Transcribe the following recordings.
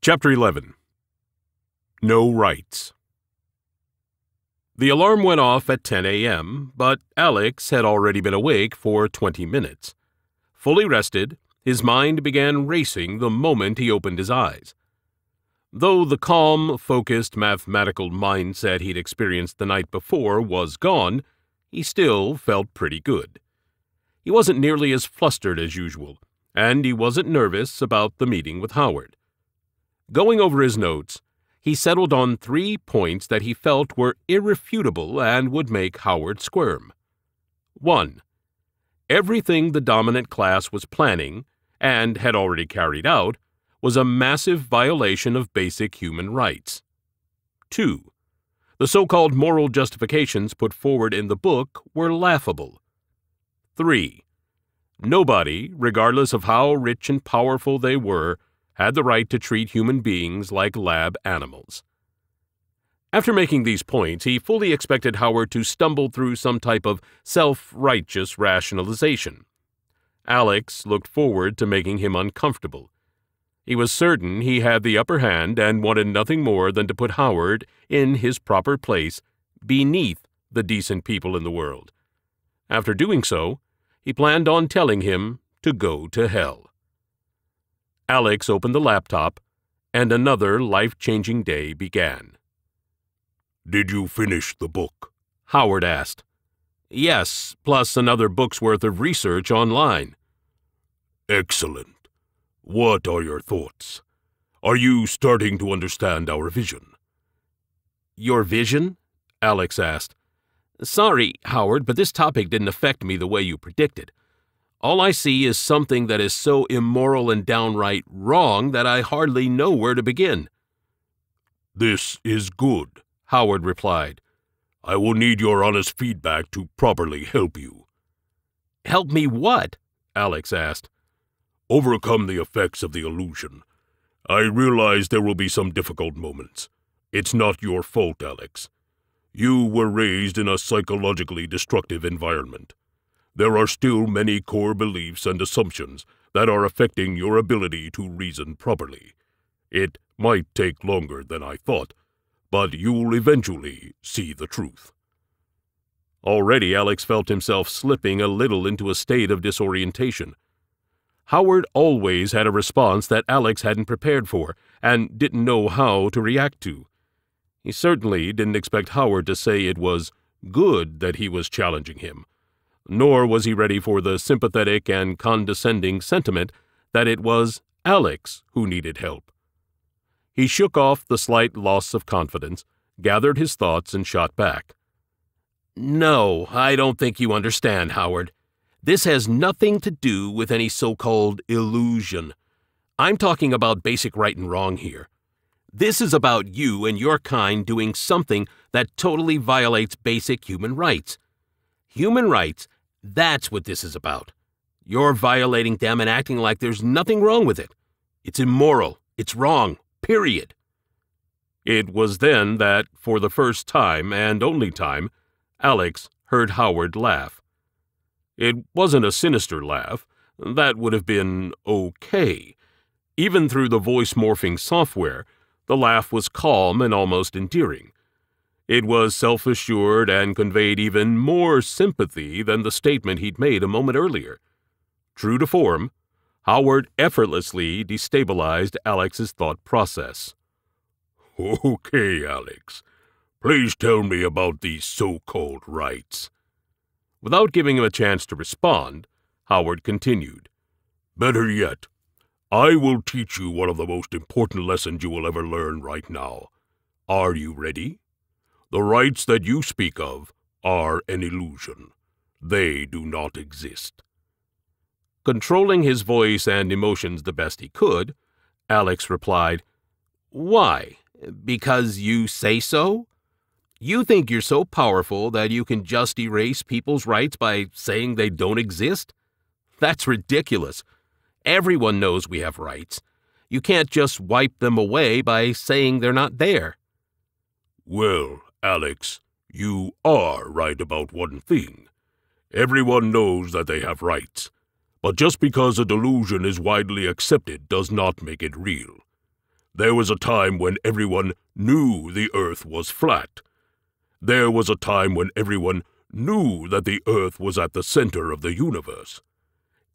Chapter 11. No Rights. The alarm went off at 10 a.m., but Alex had already been awake for 20 minutes. Fully rested, his mind began racing the moment he opened his eyes. Though the calm, focused, mathematical mindset he'd experienced the night before was gone, he still felt pretty good. He wasn't nearly as flustered as usual, and he wasn't nervous about the meeting with Howard. Going over his notes, he settled on 3 points that he felt were irrefutable and would make Howard squirm. 1. Everything the dominant class was planning, and had already carried out, was a massive violation of basic human rights. 2. The so-called moral justifications put forward in the book were laughable. 3. Nobody, regardless of how rich and powerful they were, had the right to treat human beings like lab animals. After making these points, he fully expected Howard to stumble through some type of self-righteous rationalization. Alex looked forward to making him uncomfortable. He was certain he had the upper hand and wanted nothing more than to put Howard in his proper place beneath the decent people in the world. After doing so, he planned on telling him to go to hell. Alex opened the laptop, and another life-changing day began. "Did you finish the book?" Howard asked. "Yes, plus another book's worth of research online." "Excellent. What are your thoughts? Are you starting to understand our vision?" "Your vision?" Alex asked. "Sorry, Howard, but this topic didn't affect me the way you predicted. All I see is something that is so immoral and downright wrong that I hardly know where to begin." "This is good," Howard replied. "I will need your honest feedback to properly help you." "Help me what?" Alex asked. "Overcome the effects of the illusion. I realize there will be some difficult moments. It's not your fault, Alex. You were raised in a psychologically destructive environment. There are still many core beliefs and assumptions that are affecting your ability to reason properly. It might take longer than I thought, but you'll eventually see the truth." Already Alex felt himself slipping a little into a state of disorientation. Howard always had a response that Alex hadn't prepared for and didn't know how to react to. He certainly didn't expect Howard to say it was good that he was challenging him, nor was he ready for the sympathetic and condescending sentiment that it was Alex who needed help. He shook off the slight loss of confidence, gathered his thoughts, and shot back. "No, I don't think you understand, Howard. This has nothing to do with any so-called illusion. I'm talking about basic right and wrong here. This is about you and your kind doing something that totally violates basic human rights. Human rights, that's what this is about. You're violating them and acting like there's nothing wrong with it. It's immoral. It's wrong. Period." It was then that, for the first time and only time, Alex heard Howard laugh. It wasn't a sinister laugh. That would have been okay. Even through the voice-morphing software, the laugh was calm and almost endearing. It was self-assured and conveyed even more sympathy than the statement he'd made a moment earlier. True to form, Howard effortlessly destabilized Alex's thought process. "Okay, Alex. Please tell me about these so-called rights." Without giving him a chance to respond, Howard continued. "Better yet, I will teach you one of the most important lessons you will ever learn right now. Are you ready? The rights that you speak of are an illusion. They do not exist." Controlling his voice and emotions the best he could, Alex replied, "Why? Because you say so? You think you're so powerful that you can just erase people's rights by saying they don't exist? That's ridiculous. Everyone knows we have rights. You can't just wipe them away by saying they're not there." "Well, Alex, you are right about one thing. Everyone knows that they have rights. But just because a delusion is widely accepted does not make it real. There was a time when everyone knew the Earth was flat. There was a time when everyone knew that the Earth was at the center of the universe.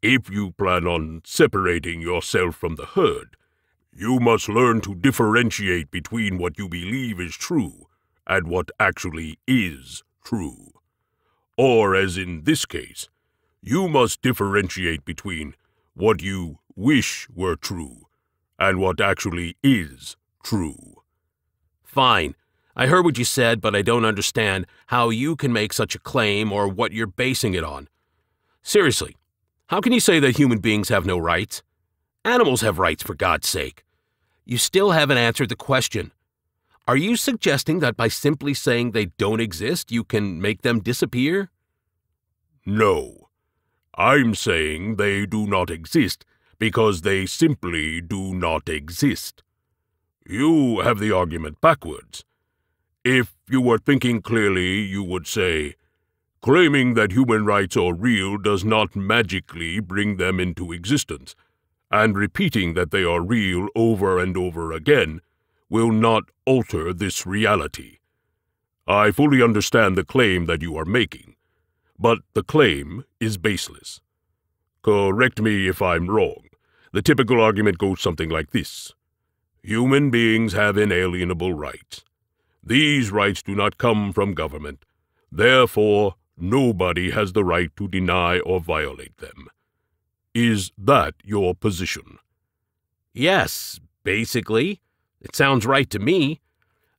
If you plan on separating yourself from the herd, you must learn to differentiate between what you believe is true and what actually is true. Or, as in this case, you must differentiate between what you wish were true and what actually is true. Fine. I heard what you said, but I don't understand how you can make such a claim or what you're basing it on. Seriously, how can you say that human beings have no rights? Animals have rights, for God's sake. You still haven't answered the question. Are you suggesting that by simply saying they don't exist, you can make them disappear? No. I'm saying they do not exist because they simply do not exist. You have the argument backwards. If you were thinking clearly, you would say, claiming that human rights are real does not magically bring them into existence, and repeating that they are real over and over again will not alter this reality. I fully understand the claim that you are making, but the claim is baseless. Correct me if I'm wrong. The typical argument goes something like this. Human beings have inalienable rights. These rights do not come from government. Therefore, nobody has the right to deny or violate them. Is that your position? Yes, basically. It sounds right to me.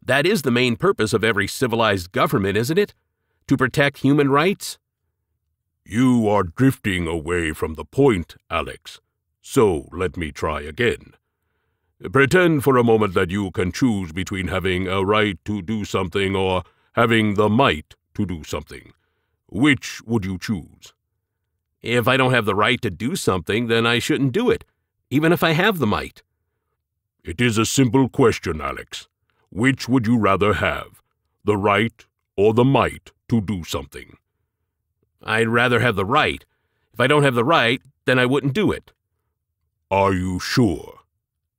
That is the main purpose of every civilized government, isn't it? To protect human rights? You are drifting away from the point, Alex. So let me try again. Pretend for a moment that you can choose between having a right to do something or having the might to do something. Which would you choose? If I don't have the right to do something, then I shouldn't do it, even if I have the might. It is a simple question, Alex. Which would you rather have, the right or the might to do something? I'd rather have the right. If I don't have the right, then I wouldn't do it. Are you sure?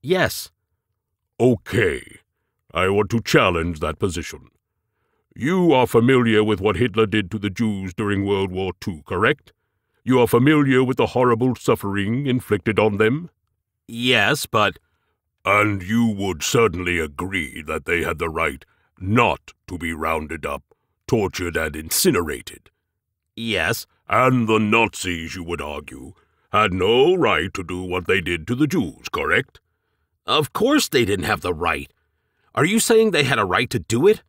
Yes. Okay. I want to challenge that position. You are familiar with what Hitler did to the Jews during World War II, correct? You are familiar with the horrible suffering inflicted on them? Yes, but... And you would certainly agree that they had the right not to be rounded up, tortured, and incinerated. Yes. And the Nazis, you would argue, had no right to do what they did to the Jews, correct? Of course they didn't have the right. Are you saying they had a right to do it?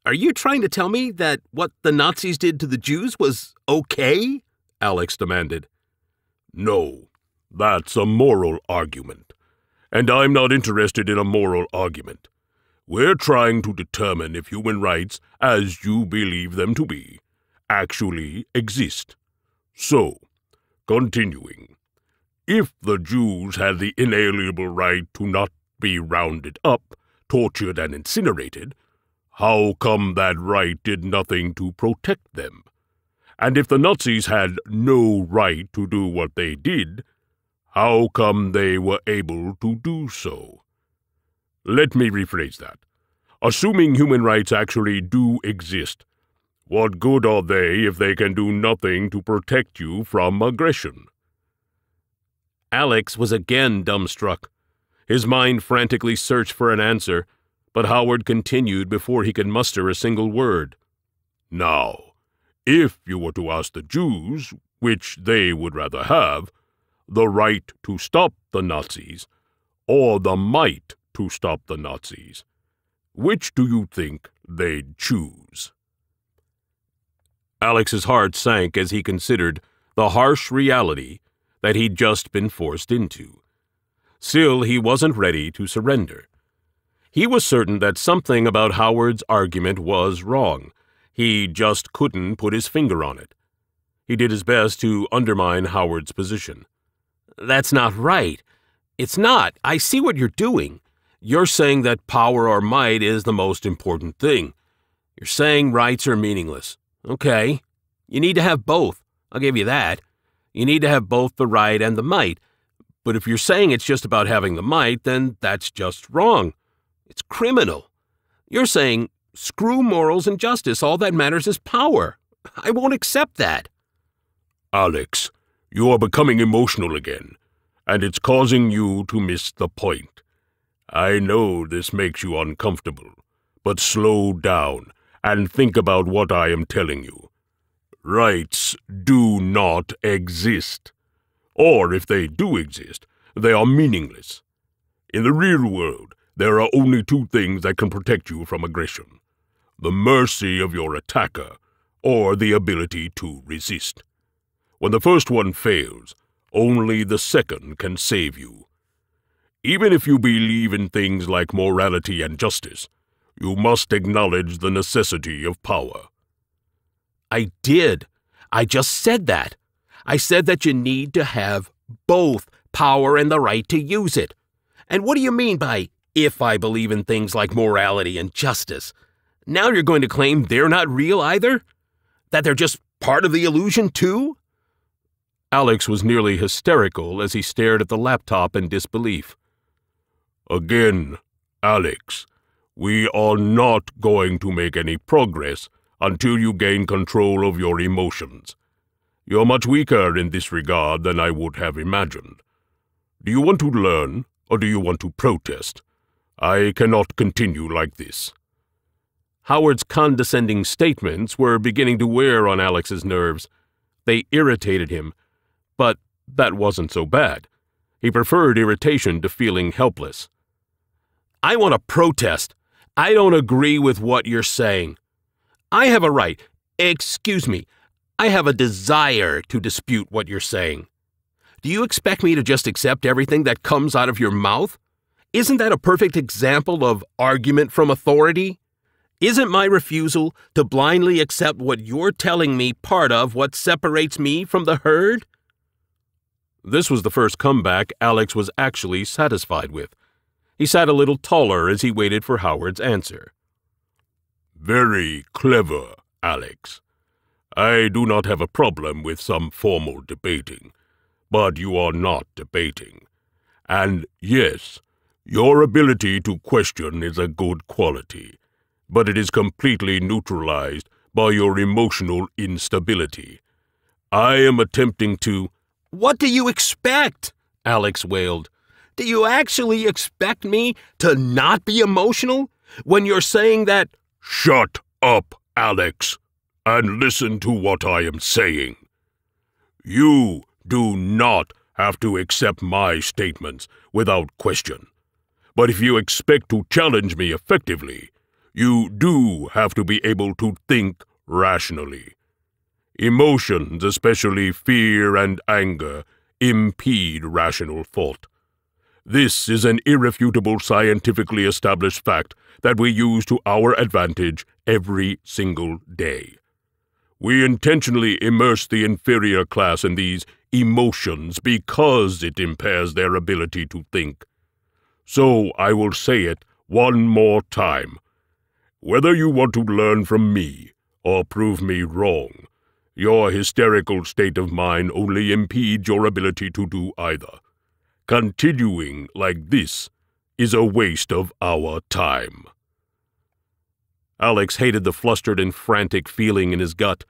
Are you trying to tell me that what the Nazis did to the Jews was okay? Alex demanded. No, that's a moral argument. And I'm not interested in a moral argument. We're trying to determine if human rights, as you believe them to be, actually exist. So, continuing, if the Jews had the inalienable right to not be rounded up, tortured, and incinerated, how come that right did nothing to protect them? And if the Nazis had no right to do what they did, how come they were able to do so? Let me rephrase that. Assuming human rights actually do exist, what good are they if they can do nothing to protect you from aggression? Alex was again dumbstruck. His mind frantically searched for an answer, but Howard continued before he could muster a single word. Now, if you were to ask the Jews, which they would rather have, the right to stop the Nazis, or the might to stop the Nazis, which do you think they'd choose? Alex's heart sank as he considered the harsh reality that he'd just been forced into. Still, he wasn't ready to surrender. He was certain that something about Howard's argument was wrong. He just couldn't put his finger on it. He did his best to undermine Howard's position. That's not right. It's not. I see what you're doing. You're saying that power or might is the most important thing. You're saying rights are meaningless. Okay. You need to have both. I'll give you that. You need to have both the right and the might. But if you're saying it's just about having the might, then that's just wrong. It's criminal. You're saying, screw morals and justice, all that matters is power. I won't accept that. Alex, you are becoming emotional again, and it's causing you to miss the point. I know this makes you uncomfortable, but slow down and think about what I am telling you. Rights do not exist. Or if they do exist, they are meaningless. In the real world, there are only two things that can protect you from aggression: the mercy of your attacker, or the ability to resist. When the first one fails, only the second can save you. Even if you believe in things like morality and justice, you must acknowledge the necessity of power. I did. I just said that. I said that you need to have both power and the right to use it. And what do you mean by, if I believe in things like morality and justice? Now you're going to claim they're not real either? That they're just part of the illusion too? Alex was nearly hysterical as he stared at the laptop in disbelief. Again, Alex, we are not going to make any progress until you gain control of your emotions. You're much weaker in this regard than I would have imagined. Do you want to learn, or do you want to protest? I cannot continue like this. Howard's condescending statements were beginning to wear on Alex's nerves. They irritated him, but that wasn't so bad. He preferred irritation to feeling helpless. I want to protest. I don't agree with what you're saying. I have a right, excuse me, I have a desire to dispute what you're saying. Do you expect me to just accept everything that comes out of your mouth? Isn't that a perfect example of argument from authority? Isn't my refusal to blindly accept what you're telling me part of what separates me from the herd? This was the first comeback Alex was actually satisfied with. He sat a little taller as he waited for Howard's answer. Very clever, Alex. I do not have a problem with some formal debating, but you are not debating. And yes, your ability to question is a good quality, but it is completely neutralized by your emotional instability. I am attempting to— What do you expect? Alex wailed. Do you actually expect me to not be emotional when you're saying that— Shut up, Alex, and listen to what I am saying. You do not have to accept my statements without question. But if you expect to challenge me effectively, you do have to be able to think rationally. Emotions, especially fear and anger, impede rational thought. This is an irrefutable scientifically established fact that we use to our advantage every single day. We intentionally immerse the inferior class in these emotions because it impairs their ability to think. So I will say it one more time. Whether you want to learn from me or prove me wrong, your hysterical state of mind only impedes your ability to do either. Continuing like this is a waste of our time. Alex hated the flustered and frantic feeling in his gut,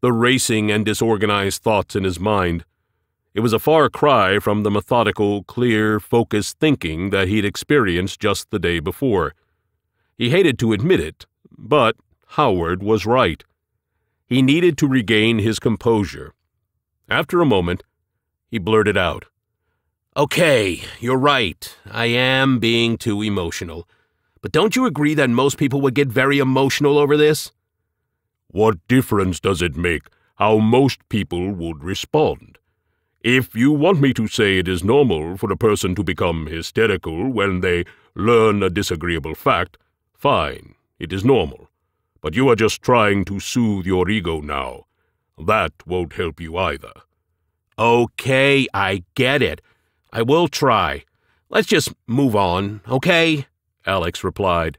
the racing and disorganized thoughts in his mind. It was a far cry from the methodical, clear, focused thinking that he'd experienced just the day before. He hated to admit it, but Howard was right. He needed to regain his composure. After a moment, he blurted out, "Okay, you're right. I am being too emotional. But don't you agree that most people would get very emotional over this?" What difference does it make how most people would respond? If you want me to say it is normal for a person to become hysterical when they learn a disagreeable fact, fine, it is normal. But you are just trying to soothe your ego now. That won't help you either. Okay, I get it. I will try. Let's just move on, okay? Alex replied.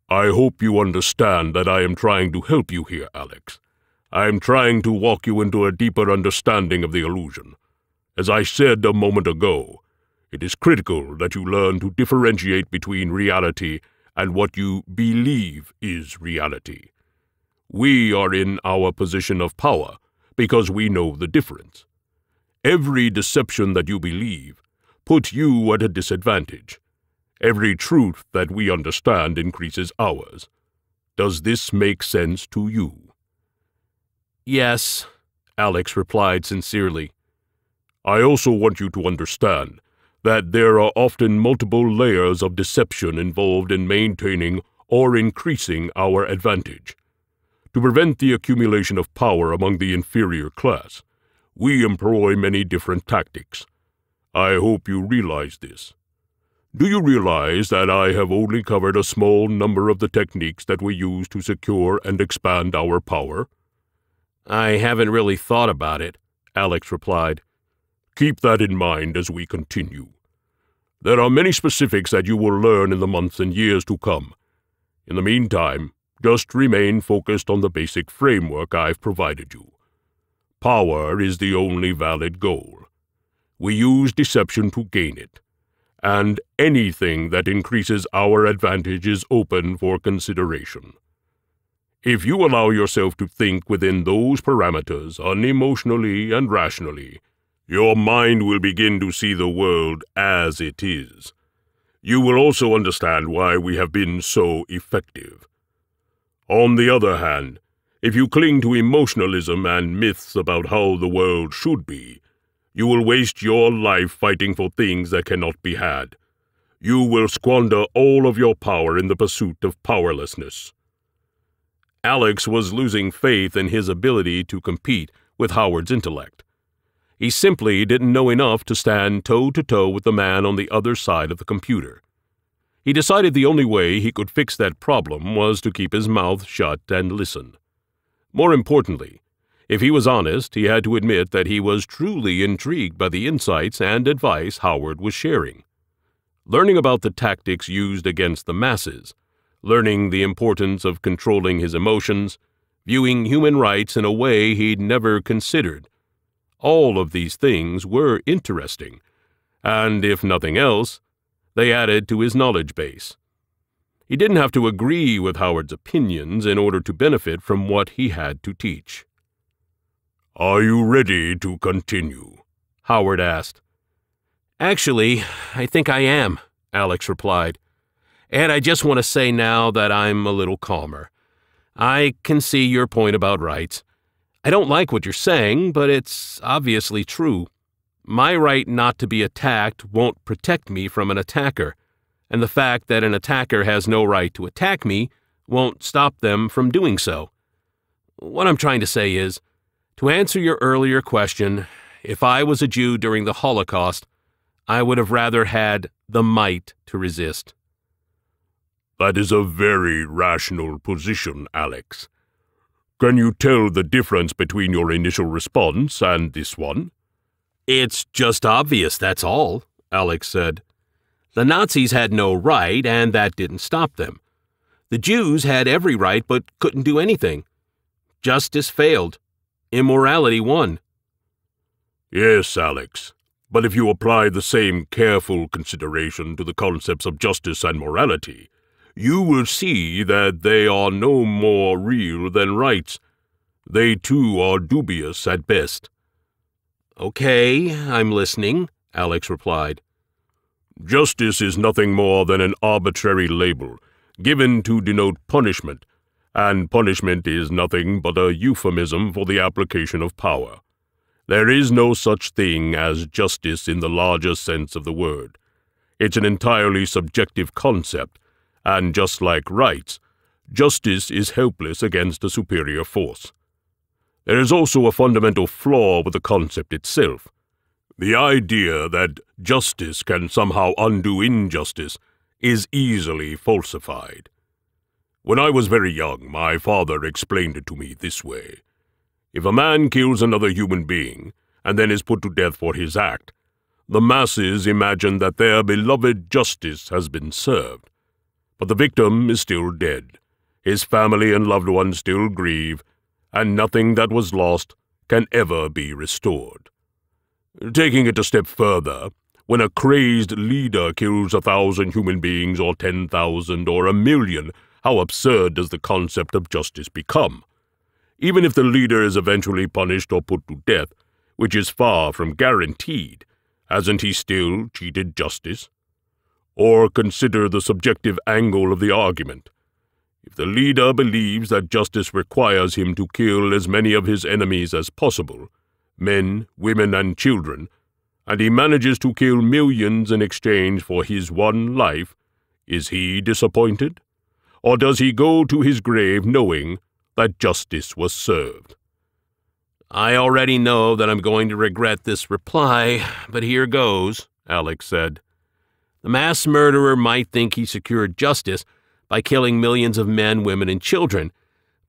I hope you understand that I am trying to help you here, Alex. I am trying to walk you into a deeper understanding of the illusion. As I said a moment ago, it is critical that you learn to differentiate between reality and what you believe is reality. We are in our position of power because we know the difference. Every deception that you believe puts you at a disadvantage. Every truth that we understand increases ours. Does this make sense to you? Yes, Alex replied sincerely. I also want you to understand that there are often multiple layers of deception involved in maintaining or increasing our advantage. To prevent the accumulation of power among the inferior class, we employ many different tactics. I hope you realize this. Do you realize that I have only covered a small number of the techniques that we use to secure and expand our power? I haven't really thought about it, Alex replied. Keep that in mind as we continue. There are many specifics that you will learn in the months and years to come. In the meantime, just remain focused on the basic framework I've provided you. Power is the only valid goal. We use deception to gain it, and anything that increases our advantage is open for consideration. If you allow yourself to think within those parameters unemotionally and rationally, your mind will begin to see the world as it is. You will also understand why we have been so effective. On the other hand, if you cling to emotionalism and myths about how the world should be, you will waste your life fighting for things that cannot be had. You will squander all of your power in the pursuit of powerlessness. Alex was losing faith in his ability to compete with Howard's intellect. He simply didn't know enough to stand toe-to-toe with the man on the other side of the computer. He decided the only way he could fix that problem was to keep his mouth shut and listen. More importantly, if he was honest, he had to admit that he was truly intrigued by the insights and advice Howard was sharing. Learning about the tactics used against the masses, learning the importance of controlling his emotions, viewing human rights in a way he'd never considered. All of these things were interesting, and if nothing else, they added to his knowledge base. He didn't have to agree with Howard's opinions in order to benefit from what he had to teach. Are you ready to continue? Howard asked. Actually, I think I am, Alex replied. And I just want to say now that I'm a little calmer. I can see your point about rights. I don't like what you're saying, but it's obviously true. My right not to be attacked won't protect me from an attacker, and the fact that an attacker has no right to attack me won't stop them from doing so. What I'm trying to say is, to answer your earlier question, if I was a Jew during the Holocaust, I would have rather had the might to resist. That is a very rational position, Alex. Can you tell the difference between your initial response and this one? It's just obvious, that's all, Alex said. The Nazis had no right, and that didn't stop them. The Jews had every right but couldn't do anything. Justice failed. Immorality won. Yes, Alex, but if you apply the same careful consideration to the concepts of justice and morality, you will see that they are no more real than rights. They too are dubious at best. Okay, I'm listening, Alex replied. Justice is nothing more than an arbitrary label given to denote punishment, and punishment is nothing but a euphemism for the application of power. There is no such thing as justice in the larger sense of the word. It's an entirely subjective concept, and just like rights, justice is helpless against a superior force. There is also a fundamental flaw with the concept itself. The idea that justice can somehow undo injustice is easily falsified. When I was very young, my father explained it to me this way. If a man kills another human being and then is put to death for his act, the masses imagine that their beloved justice has been served. But the victim is still dead. His family and loved ones still grieve, and nothing that was lost can ever be restored. Taking it a step further, when a crazed leader kills 1,000 human beings or 10,000 or 1,000,000, how absurd does the concept of justice become? Even if the leader is eventually punished or put to death, which is far from guaranteed, hasn't he still cheated justice? Or consider the subjective angle of the argument. If the leader believes that justice requires him to kill as many of his enemies as possible, men, women, and children, and he manages to kill millions in exchange for his one life, is he disappointed? Or does he go to his grave knowing that justice was served? I already know that I'm going to regret this reply, but here goes, Alex said. The mass murderer might think he secured justice by killing millions of men, women, and children,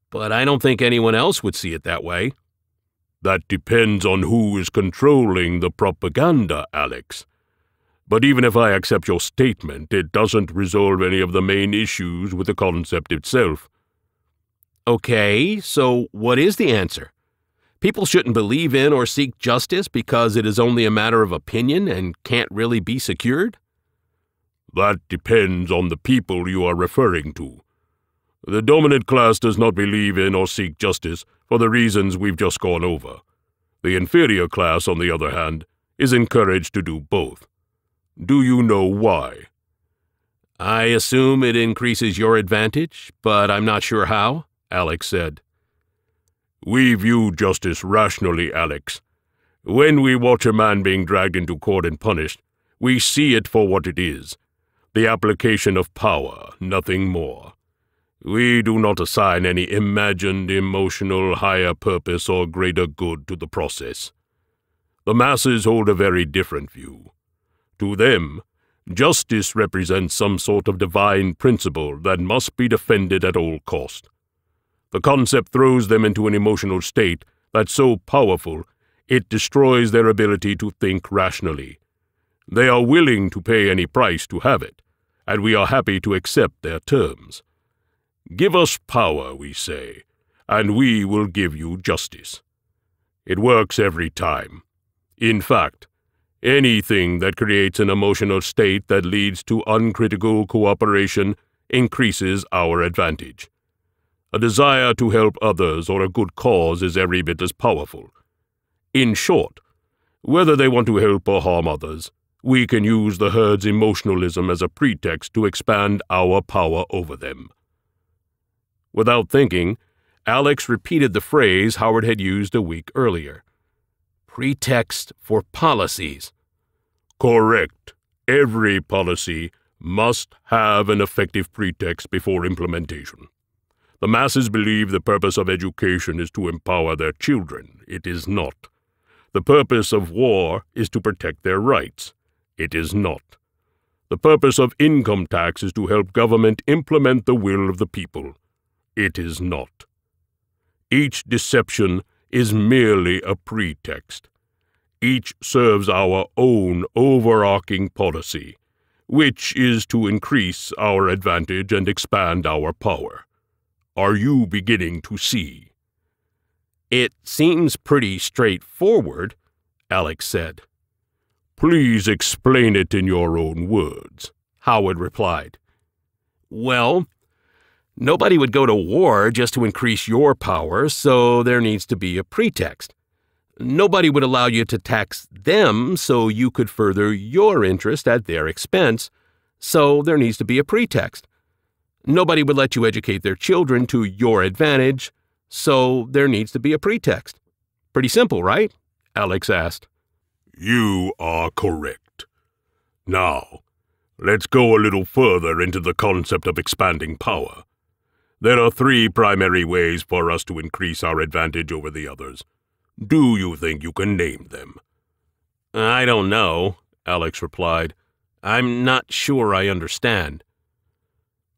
but I don't think anyone else would see it that way. That depends on who is controlling the propaganda, Alex. But even if I accept your statement, it doesn't resolve any of the main issues with the concept itself. Okay, so what is the answer? People shouldn't believe in or seek justice because it is only a matter of opinion and can't really be secured? That depends on the people you are referring to. The dominant class does not believe in or seek justice for the reasons we've just gone over. The inferior class, on the other hand, is encouraged to do both. Do you know why? I assume it increases your advantage, but I'm not sure how, Alex said. We view justice rationally, Alex. When we watch a man being dragged into court and punished, we see it for what it is. The application of power, nothing more. We do not assign any imagined, emotional, higher purpose or greater good to the process. The masses hold a very different view. To them, justice represents some sort of divine principle that must be defended at all cost. The concept throws them into an emotional state that's so powerful it destroys their ability to think rationally. They are willing to pay any price to have it, and we are happy to accept their terms. Give us power, we say, and we will give you justice. It works every time. In fact, anything that creates an emotional state that leads to uncritical cooperation increases our advantage. A desire to help others or a good cause is every bit as powerful. In short, whether they want to help or harm others, we can use the herd's emotionalism as a pretext to expand our power over them. Without thinking, Alex repeated the phrase Howard had used a week earlier. Pretext for policies. Correct. Every policy must have an effective pretext before implementation. The masses believe the purpose of education is to empower their children. It is not. The purpose of war is to protect their rights. It is not. The purpose of income tax is to help government implement the will of the people. It is not. Each deception is merely a pretext. Each serves our own overarching policy, which is to increase our advantage and expand our power. Are you beginning to see? It seems pretty straightforward, Alex said. Please explain it in your own words, Howard replied. Well, nobody would go to war just to increase your power, so there needs to be a pretext. Nobody would allow you to tax them so you could further your interest at their expense, so there needs to be a pretext. Nobody would let you educate their children to your advantage, so there needs to be a pretext. Pretty simple, right? Alex asked. You are correct. Now, let's go a little further into the concept of expanding power. There are 3 primary ways for us to increase our advantage over the others. Do you think you can name them? I don't know, Alex replied. I'm not sure I understand.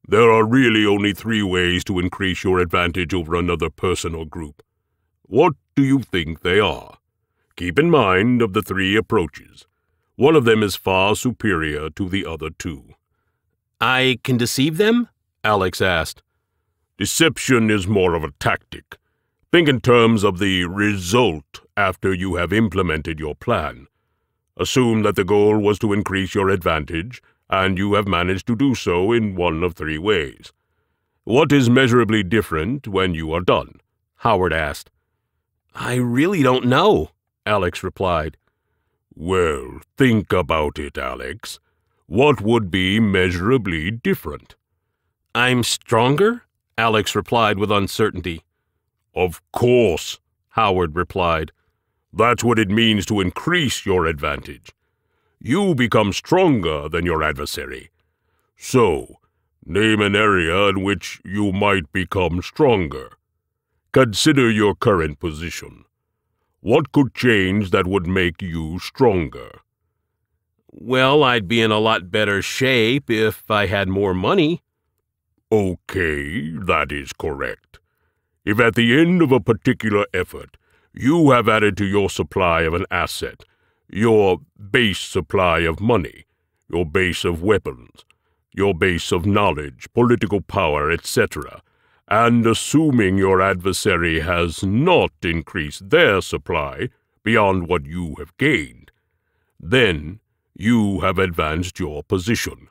There are really only 3 ways to increase your advantage over another person or group. What do you think they are? Keep in mind of the 3 approaches. One of them is far superior to the other 2. I can deceive them? Alex asked. Deception is more of a tactic. Think in terms of the result after you have implemented your plan, Assume that the goal was to increase your advantage, and you have managed to do so in one of 3 ways. What is measurably different when you are done? Howard asked. I really don't know, Alex replied. Well, think about it, Alex. What would be measurably different? I'm stronger? Alex replied with uncertainty. Of course, Howard replied. That's what it means to increase your advantage. You become stronger than your adversary. So, name an area in which you might become stronger. Consider your current position. What could change that would make you stronger? Well, I'd be in a lot better shape if I had more money. Okay, that is correct. If at the end of a particular effort, you have added to your supply of an asset, your base supply of money, your base of weapons, your base of knowledge, political power, etc., and assuming your adversary has not increased their supply beyond what you have gained, then you have advanced your position.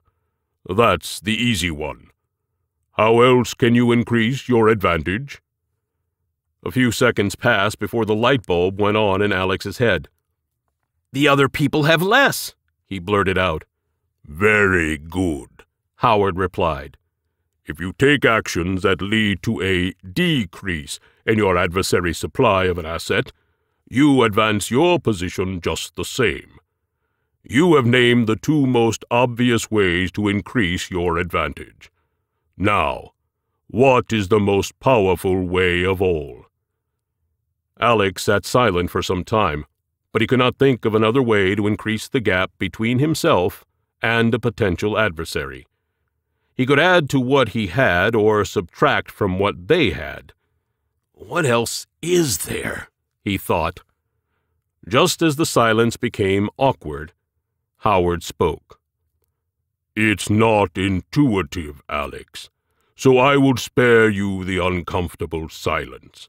That's the easy one. How else can you increase your advantage? A few seconds passed before the light bulb went on in Alex's head. The other people have less, he blurted out. Very good, Howard replied. If you take actions that lead to a decrease in your adversary's supply of an asset, you advance your position just the same. You have named the 2 most obvious ways to increase your advantage. Now, what is the most powerful way of all? Alex sat silent for some time, but he could not think of another way to increase the gap between himself and a potential adversary. He could add to what he had or subtract from what they had. What else is there? He thought. Just as the silence became awkward, Howard spoke. It's not intuitive, Alex, so I will spare you the uncomfortable silence.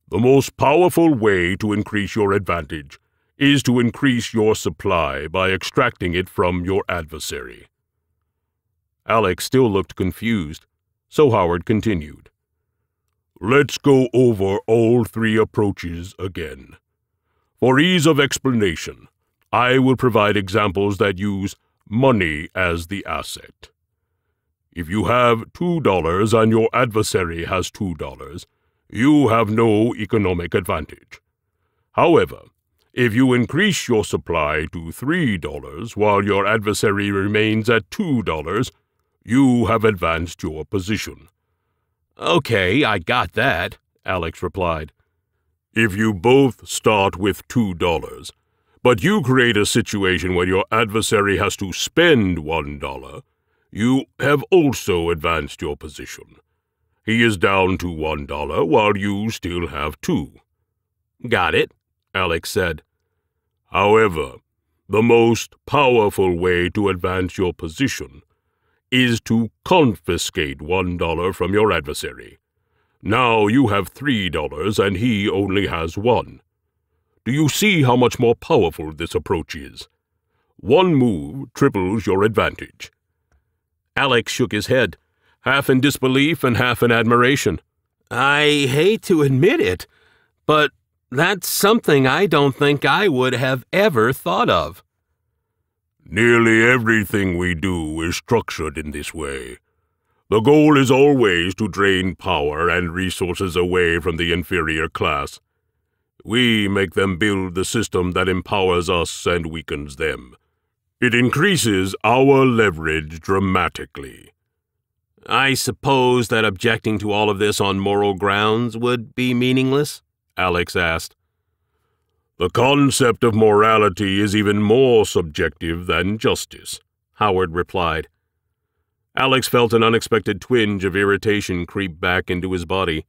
The most powerful way to increase your advantage is to increase your supply by extracting it from your adversary. Alex still looked confused, so Howard continued. Let's go over all 3 approaches again. For ease of explanation, I will provide examples that use money as the asset. If you have $2 and your adversary has $2, you have no economic advantage. However, if you increase your supply to $3 while your adversary remains at $2, you have advanced your position. Okay, I got that, Alex replied. If you both start with $2, but you create a situation where your adversary has to spend $1, you have also advanced your position. He is down to $1 while you still have 2. Got it, Alex said. However, the most powerful way to advance your position is to confiscate $1 from your adversary. Now you have $3 and he only has 1. Do you see how much more powerful this approach is? One move triples your advantage. Alex shook his head, half in disbelief and half in admiration. I hate to admit it, but that's something I don't think I would have ever thought of. Nearly everything we do is structured in this way. The goal is always to drain power and resources away from the inferior class. We make them build the system that empowers us and weakens them. It increases our leverage dramatically. I suppose that objecting to all of this on moral grounds would be meaningless? Alex asked. The concept of morality is even more subjective than justice, Howard replied. Alex felt an unexpected twinge of irritation creep back into his body.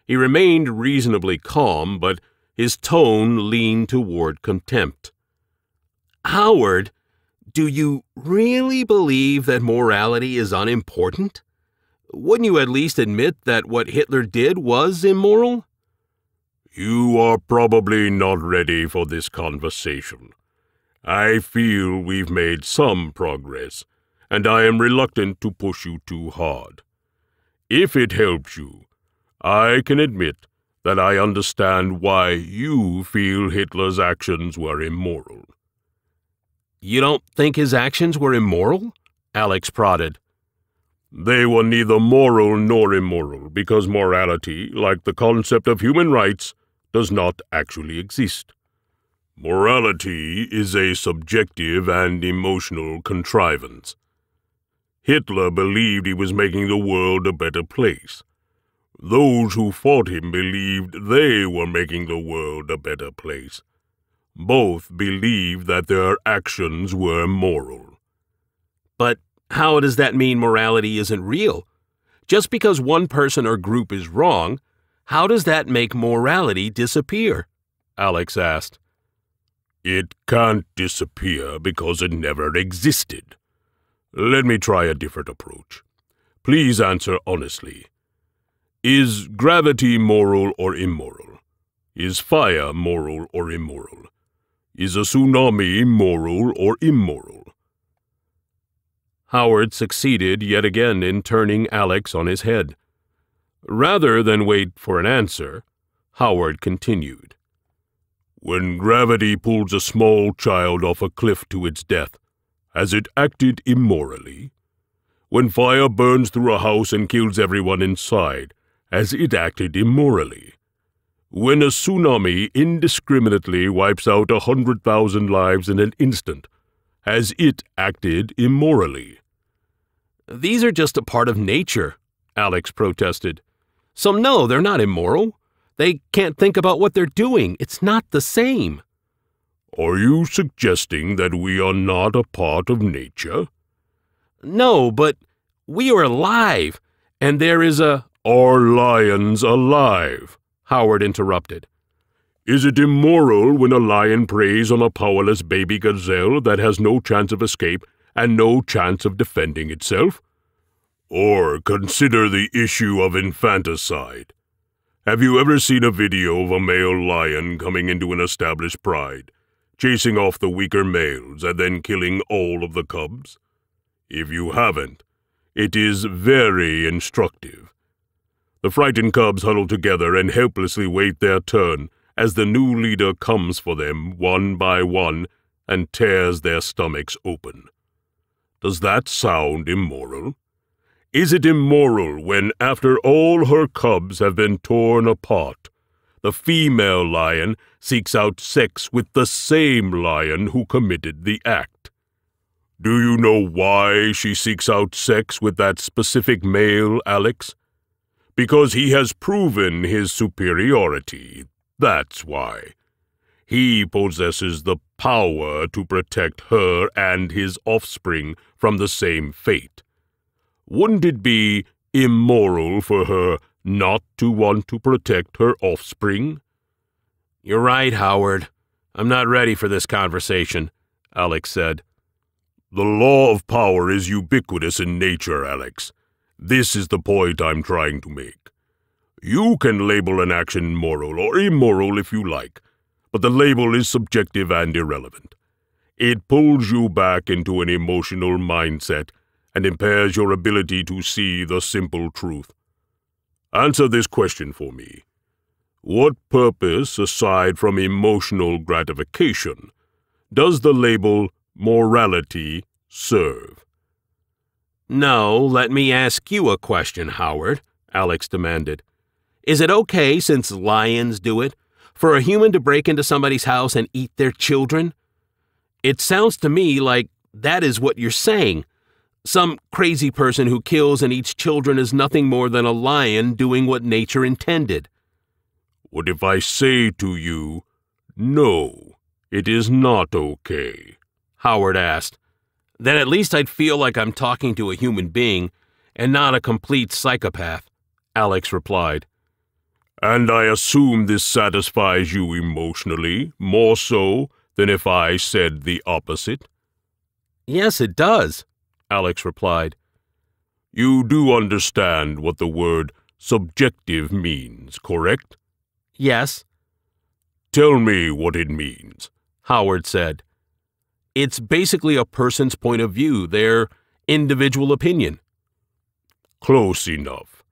He remained reasonably calm, but his tone leaned toward contempt. Howard, do you really believe that morality is unimportant? Wouldn't you at least admit that what Hitler did was immoral? You are probably not ready for this conversation. I feel we've made some progress, and I am reluctant to push you too hard. If it helps you, I can admit that I understand why you feel Hitler's actions were immoral. You don't think his actions were immoral? Alex prodded. They were neither moral nor immoral, because morality, like the concept of human rights, does not actually exist. Morality is a subjective and emotional contrivance. Hitler believed he was making the world a better place. Those who fought him believed they were making the world a better place. Both believed that their actions were moral. But how does that mean morality isn't real? Just because one person or group is wrong, how does that make morality disappear? Alex asked. It can't disappear because it never existed. Let me try a different approach. Please answer honestly. Is gravity moral or immoral? Is fire moral or immoral? Is a tsunami moral or immoral? Howard succeeded yet again in turning Alex on his head. Rather than wait for an answer, Howard continued. When gravity pulls a small child off a cliff to its death, has it acted immorally? When fire burns through a house and kills everyone inside, has it acted immorally? When a tsunami indiscriminately wipes out 100,000 lives in an instant, has it acted immorally? These are just a part of nature, Alex protested. So no, they're not immoral. They can't think about what they're doing. It's not the same. Are you suggesting that we are not a part of nature? No, but we are alive, and there is a— Are lions alive? Howard interrupted. Is it immoral when a lion preys on a powerless baby gazelle that has no chance of escape and no chance of defending itself? Or consider the issue of infanticide. Have you ever seen a video of a male lion coming into an established pride, chasing off the weaker males and then killing all of the cubs? If you haven't, it is very instructive. The frightened cubs huddle together and helplessly wait their turn as the new leader comes for them one by one and tears their stomachs open. Does that sound immoral? Is it immoral when, after all her cubs have been torn apart, the female lion seeks out sex with the same lion who committed the act? Do you know why she seeks out sex with that specific male, Alex? Because he has proven his superiority. That's why. He possesses the power to protect her and his offspring from the same fate. Wouldn't it be immoral for her not to want to protect her offspring? You're right, Howard. I'm not ready for this conversation, Alex said. The law of power is ubiquitous in nature, Alex. This is the point I'm trying to make. You can label an action moral or immoral if you like, but the label is subjective and irrelevant. It pulls you back into an emotional mindset and impairs your ability to see the simple truth. Answer this question for me. What purpose, aside from emotional gratification, does the label morality serve? No, let me ask you a question, Howard, Alex demanded. Is it okay, since lions do it, for a human to break into somebody's house and eat their children? It sounds to me like that is what you're saying. Some crazy person who kills and eats children is nothing more than a lion doing what nature intended. What if I say to you, no, it is not okay? Howard asked. Then at least I'd feel like I'm talking to a human being and not a complete psychopath, Alex replied. And I assume this satisfies you emotionally, more so than if I said the opposite? Yes, it does, Alex replied. You do understand what the word subjective means, correct? Yes. Tell me what it means, Howard said. It's basically a person's point of view, their individual opinion. Close enough.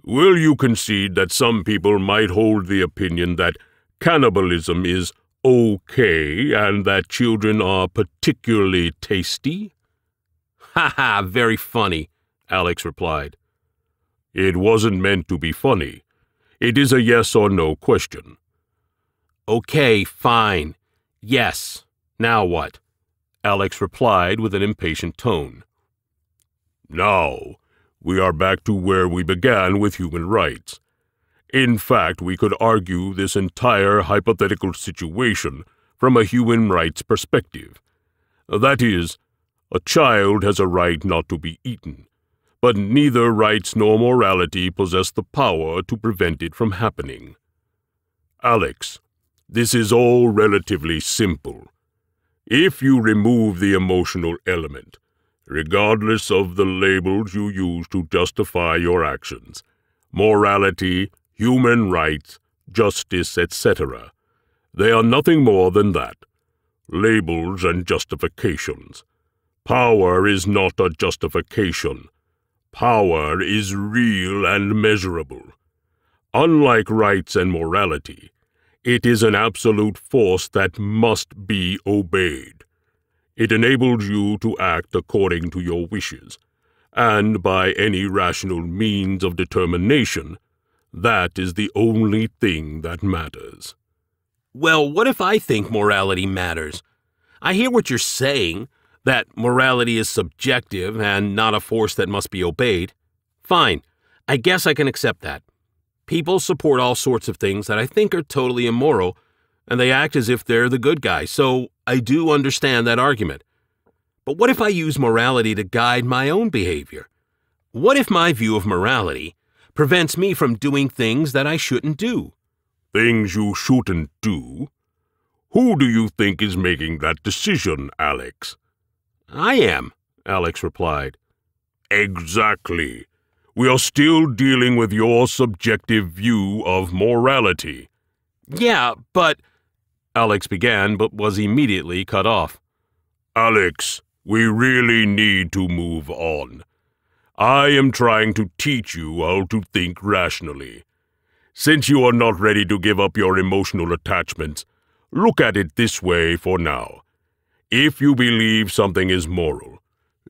Will you concede that some people might hold the opinion that cannibalism is okay and that children are particularly tasty? Ha ha, very funny, Alex replied. It wasn't meant to be funny. It is a yes or no question. Okay, fine. Yes. Now what? Alex replied with an impatient tone. Now, we are back to where we began with human rights. In fact, we could argue this entire hypothetical situation from a human rights perspective. That is, a child has a right not to be eaten, but neither rights nor morality possess the power to prevent it from happening. Alex, this is all relatively simple. If you remove the emotional element, regardless of the labels you use to justify your actions, morality, human rights, justice, etc., they are nothing more than that, labels and justifications. Power is not a justification. Power is real and measurable. Unlike rights and morality, it is an absolute force that must be obeyed. It enables you to act according to your wishes, and by any rational means of determination, that is the only thing that matters. Well, what if I think morality matters? I hear what you're saying, that morality is subjective and not a force that must be obeyed. Fine, I guess I can accept that. People support all sorts of things that I think are totally immoral, and they act as if they're the good guy, so I do understand that argument. But what if I use morality to guide my own behavior? What if my view of morality prevents me from doing things that I shouldn't do? Things you shouldn't do? Who do you think is making that decision, Alex? I am, Alex replied. Exactly. We are still dealing with your subjective view of morality. Yeah, but... Alex began, but was immediately cut off. Alex, we really need to move on. I am trying to teach you how to think rationally. Since you are not ready to give up your emotional attachments, look at it this way for now. If you believe something is moral,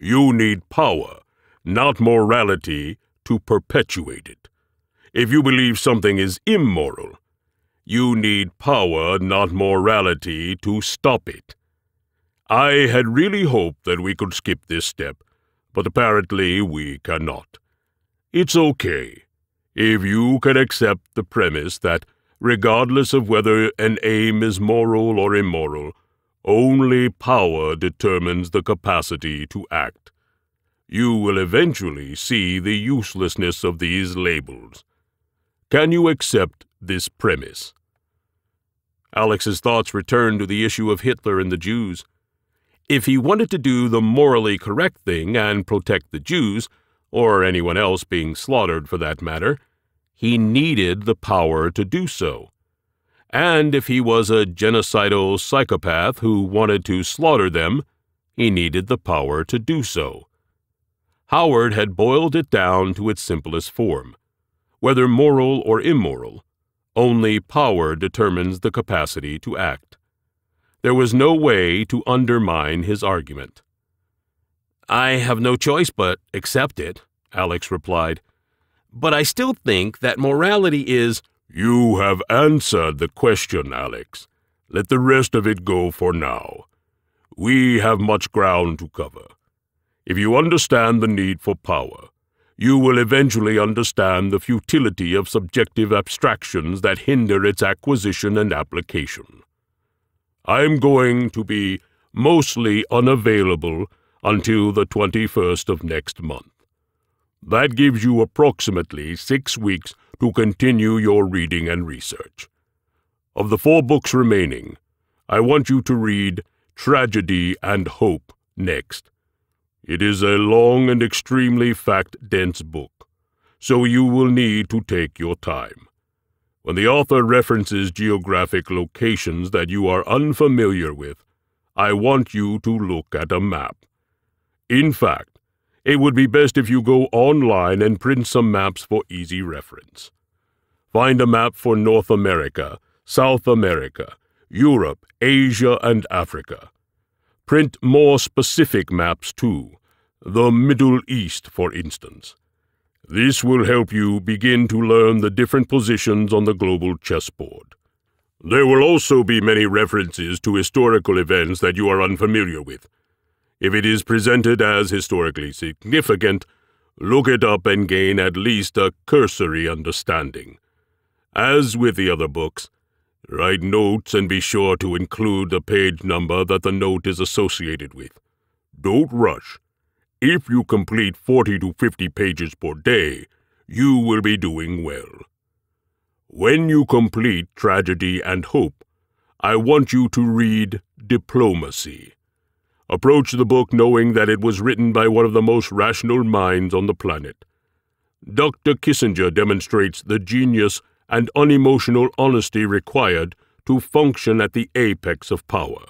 you need power, not morality, to perpetuate it. If you believe something is immoral, you need power, not morality, to stop it. I had really hoped that we could skip this step, but apparently we cannot. It's okay. If you can accept the premise that, regardless of whether an aim is moral or immoral, only power determines the capacity to act, you will eventually see the uselessness of these labels. Can you accept this premise? Alex's thoughts returned to the issue of Hitler and the Jews. If he wanted to do the morally correct thing and protect the Jews, or anyone else being slaughtered for that matter, he needed the power to do so. And if he was a genocidal psychopath who wanted to slaughter them, he needed the power to do so. Howard had boiled it down to its simplest form. Whether moral or immoral, only power determines the capacity to act. There was no way to undermine his argument. I have no choice but accept it, Alex replied. But I still think that morality is... You have answered the question, Alex. Let the rest of it go for now. We have much ground to cover. If you understand the need for power, you will eventually understand the futility of subjective abstractions that hinder its acquisition and application. I'm going to be mostly unavailable until the 21st of next month. That gives you approximately 6 weeks to continue your reading and research. Of the 4 books remaining, I want you to read Tragedy and Hope next. It is a long and extremely fact-dense book, so you will need to take your time. When the author references geographic locations that you are unfamiliar with, I want you to look at a map. In fact, it would be best if you go online and print some maps for easy reference. Find a map for North America, South America, Europe, Asia, and Africa. Print more specific maps too, the Middle East, for instance. This will help you begin to learn the different positions on the global chessboard. There will also be many references to historical events that you are unfamiliar with. If it is presented as historically significant, look it up and gain at least a cursory understanding. As with the other books, write notes and be sure to include the page number that the note is associated with. Don't rush. If you complete 40 to 50 pages per day, you will be doing well. When you complete Tragedy and Hope, I want you to read Diplomacy. Approach the book knowing that it was written by one of the most rational minds on the planet. Dr. Kissinger demonstrates the genius and unemotional honesty required to function at the apex of power.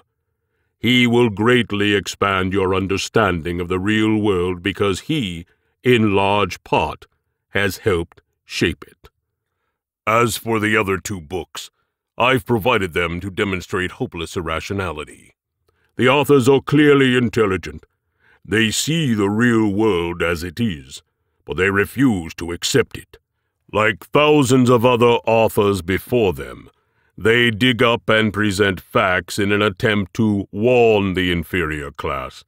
He will greatly expand your understanding of the real world because he, in large part, has helped shape it. As for the other two books, I've provided them to demonstrate hopeless irrationality. The authors are clearly intelligent. They see the real world as it is, but they refuse to accept it. Like thousands of other authors before them, they dig up and present facts in an attempt to warn the inferior class.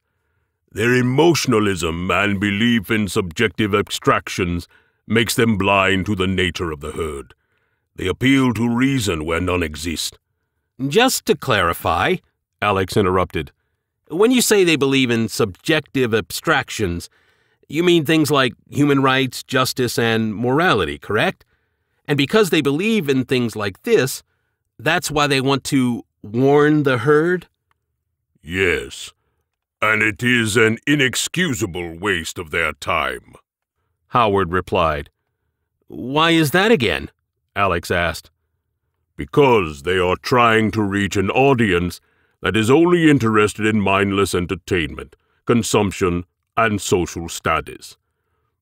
Their emotionalism and belief in subjective abstractions makes them blind to the nature of the herd. They appeal to reason where none exist. Just to clarify, Alex interrupted, when you say they believe in subjective abstractions, you mean things like human rights, justice, and morality, correct? And because they believe in things like this, that's why they want to warn the herd? Yes, and it is an inexcusable waste of their time, Howard replied. Why is that again? Alex asked. Because they are trying to reach an audience that is only interested in mindless entertainment, consumption, and social status.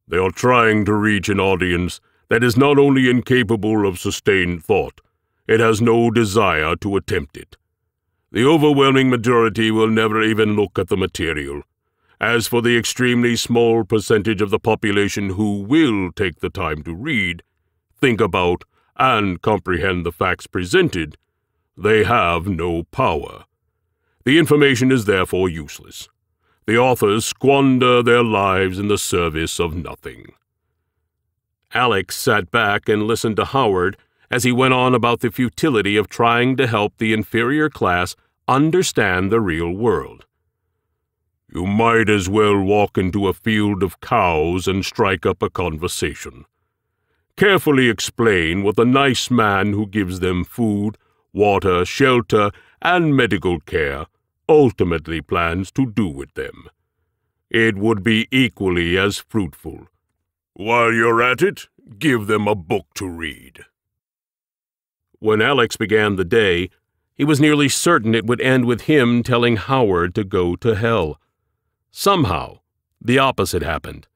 They are trying to reach an audience that is not only incapable of sustained thought, it has no desire to attempt it. The overwhelming majority will never even look at the material. As for the extremely small percentage of the population who will take the time to read, think about, and comprehend the facts presented, they have no power. The information is therefore useless. The authors squander their lives in the service of nothing. Alex sat back and listened to Howard as he went on about the futility of trying to help the inferior class understand the real world. You might as well walk into a field of cows and strike up a conversation. Carefully explain what the nice man who gives them food, water, shelter, and medical care ultimately plans to do with them. It would be equally as fruitful. While you're at it, give them a book to read. When Alex began the day, he was nearly certain it would end with him telling Howard to go to hell. Somehow, the opposite happened.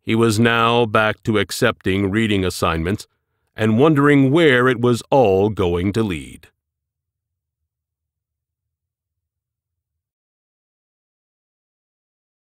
He was now back to accepting reading assignments and wondering where it was all going to lead.